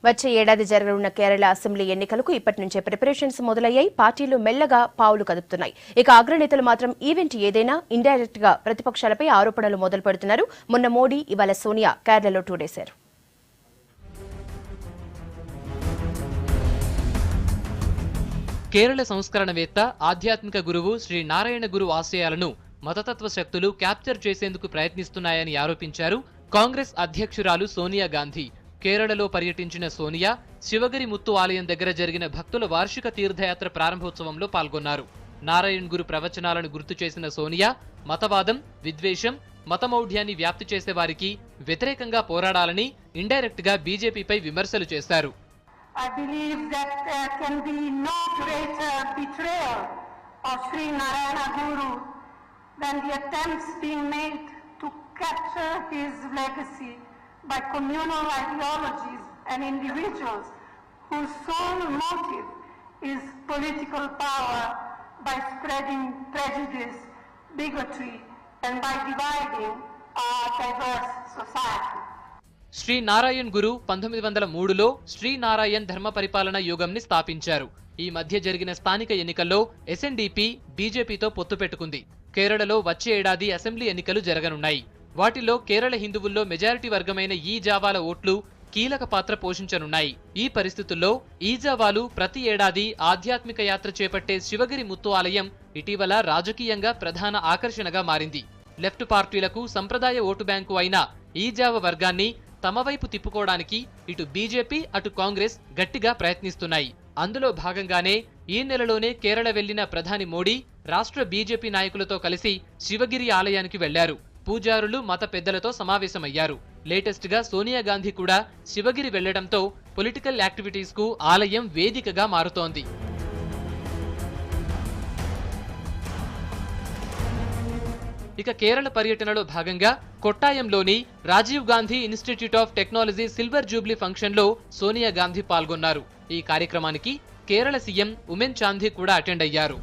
వచ్చే ఏడాది జరగనున్న కేరళ అసెంబ్లీ ఎన్నికలకు ఇప్పటి నుంచే ప్రిపరేషన్స్ మొదలయ్యాయి. పార్టీలు మెల్లగా పావులు కదుపుతున్నాయి. ఇక అగ్రనేతలు మాత్రం ఈవెంట్ ఏదైనా ఇండైరెక్ట్ గా ప్రతిపక్షాలపై ఆరోపణలు మొదలు పెడుతున్నారు. మొన్న మోడీ, ఇవాళ సోనియా కేరళలో టూరేశారు. కేరళ సంస్కరణవేత్త, ఆధ్యాత్మిక గురువు శ్రీ నారాయణ గురు ఆశయాలను మతతత్వ శక్తులు క్యాప్చర్ చేసేందుకు ప్రయత్నిస్తున్నాయని ఆరోపించారు కాంగ్రెస్ అధ్యక్షురాలు సోనియా గాంధీ. కేరళలో పర్యటించిన సోనియా శివగిరి ముత్తు ఆలయం దగ్గర జరిగిన భక్తుల వార్షిక తీర్థయాత్ర ప్రారంభోత్సవంలో పాల్గొన్నారు. నారాయణ్ గురు ప్రవచనాలను గుర్తు చేసిన సోనియా మతవాదం, విద్వేషం, మతమౌఢ్యాన్ని వ్యాప్తి చేసే వారికి వ్యతిరేకంగా పోరాడాలని ఇండైరెక్ట్ గా బీజేపీపై విమర్శలు చేశారు. I believe that there can be no greater betrayal of Sri Narayana Guru than the attempts being made to capture his legacy by communal ideologies and individuals whose sole motive is political power by spreading prejudice, bigotry, and by dividing our diverse society. Shri Narayan గురు 1903లో శ్రీ నారాయణ్ ధర్మ పరిపాలన యుగంని స్థాపించారు. ఈ మధ్య జరిగిన స్థానిక ఎన్నికల్లో ఎస్ఎన్డీపీ బీజేపీతో పొత్తు పెట్టుకుంది. కేరళలో వచ్చే ఏడాది అసెంబ్లీ ఎన్నికలు జరగనున్నాయి. వాటిలో కేరళ హిందువుల్లో మెజారిటీ వర్గమైన ఈ జావాల ఓట్లు కీలక పాత్ర పోషించనున్నాయి. ఈ పరిస్థితుల్లో ఈ జావాలు ప్రతి ఏడాది ఆధ్యాత్మిక యాత్ర చేపట్టే శివగిరి ముత్తు ఆలయం ఇటీవల రాజకీయంగా ప్రధాన ఆకర్షణగా మారింది. లెఫ్ట్ పార్టీలకు సంప్రదాయ ఓటు బ్యాంకు అయిన ఈ జావ వర్గాన్ని తమ వైపు తిప్పుకోవడానికి ఇటు బీజేపీ, అటు కాంగ్రెస్ గట్టిగా ప్రయత్నిస్తున్నాయి. అందులో భాగంగానే ఈ నెలలోనే కేరళ వెళ్లిన ప్రధాని మోడీ రాష్ట్ర బీజేపీ నాయకులతో కలిసి శివగిరి ఆలయానికి వెళ్లారు. పూజారులు, మత పెద్దలతో సమావేశమయ్యారు. లేటెస్ట్ గా సోనియా గాంధీ కూడా శివగిరి వెళ్లడంతో పొలిటికల్ యాక్టివిటీస్ కు ఆలయం వేదికగా మారుతోంది. ఇక కేరళ పర్యటనలో భాగంగా కొట్టాయంలోని Rajiv Gandhi institute of technology silver jubilee function లో సోనియా గాంధీ పాల్గొన్నారు. ఈ కార్యక్రమానికి కేరళ సీఎం ఉమెన్ చాందీ కూడా అటెండ్ అయ్యారు.